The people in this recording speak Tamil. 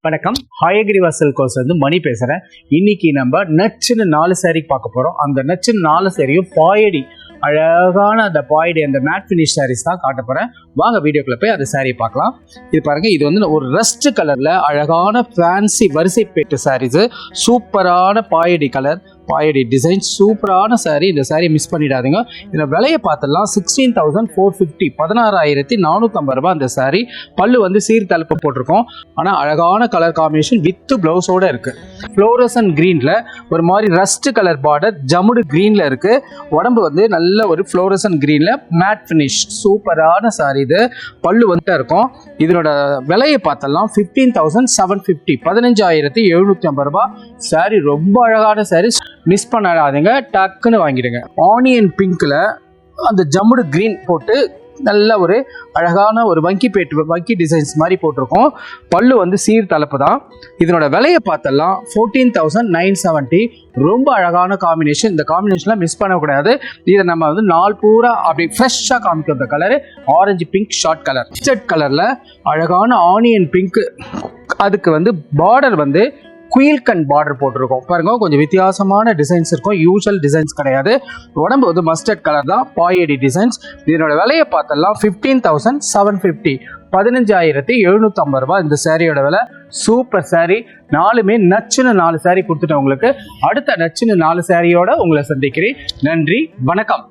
வணக்கம், ஹயகிரிவா சில்க்ஸ் வந்து மணி பேசுகிறேன். இன்னைக்கு நம்ம நச்சுன்னு 4 சாரீ பார்க்க போகிறோம். அந்த நச்சுன்னு 4 சாரியும் பாயடி, அழகான அந்த பாயடி, அந்த மேட் ஃபினிஷ் சாரீஸ் தான் காட்ட போகிறேன். வாங்க வீடியோக்குள்ள போய் அந்த சாரீ பார்க்கலாம். இது பாருங்க, இது வந்து ஒரு ரஸ்ட் கலரில் அழகான ஃபேன்சி வரிசை பேட்டு சாரீஸு. சூப்பரான பாயடி கலர், பாயடி டிசைன், சூப்பரான சாரீ. இந்த சாரீ மிஸ் பண்ணிடாதீங்க. இதில் விலையை பார்த்துடலாம். 16,450, 16,450 ரூபாய் அந்த சாரீ. பல்லு வந்து சீர்தழுப்பு போட்டிருக்கோம். ஆனால் அழகான கலர் காம்பினேஷன் வித் பிளவுஸோட இருக்கு. ஃப்ளோரசன் கிரீன்ல ஒரு மாதிரி ரஸ்ட் கலர் பார்டர், ஜமுடு கிரீன்ல இருக்கு. உடம்பு வந்து நல்ல ஒரு ஃப்ளோரசன் கிரீன்ல மேட் ஃபினிஷ், சூப்பரான சாரீ. இது பல்லு வந்துட்டு இருக்கும். இதனோட விலையை பார்த்தலாம் 15,750, 15,750 ரூபாய் சாரீ. ரொம்ப அழகான சாரீ, மிஸ் பண்ணாதீங்க, டக்குன்னு வாங்கிடுங்க. ஆனியன் பிங்க்ல அந்த ஜம்முடு கிரீன் போட்டு நல்ல ஒரு அழகான ஒரு வங்கி டிசைன்ஸ் மாதிரி போட்டிருக்கோம். பல்லு வந்து சீர் தலைப்பு தான். இதனோட விலையை பார்த்தலாம் 14,970. ரொம்ப அழகான காம்பினேஷன். இந்த காம்பினேஷன்லாம் மிஸ் பண்ணக்கூடாது. இதை நம்ம வந்து நாள் பூரா அப்படி ஃப்ரெஷ்ஷாக காமிக்கிற இந்த colour orange pink short colour, mustard கலர்ல அழகான ஆனியன் பிங்க். அதுக்கு வந்து பார்டர் வந்து குயில் கண் பார்டர் போட்டிருக்கோம். பாருங்க, கொஞ்சம் வித்தியாசமான டிசைன்ஸ் இருக்கும். யூஷுவல் டிசைன்ஸ் கிடையாது. உடம்பு வந்து மஸ்டர்ட் கலர் தான், பாயடி டிசைன்ஸ். இதனோட விலையை பார்த்தலாம் 15,750, 15,750 ரூபாய் இந்த சாரியோட விலை. சூப்பர் சாரீ. நாலுமே நச்சுன்னு 4 சாரீ கொடுத்துட்டேன் உங்களுக்கு. அடுத்த நச்சுன்னு 4 சாரியோட உங்களை சந்திக்கிறேன். நன்றி, வணக்கம்.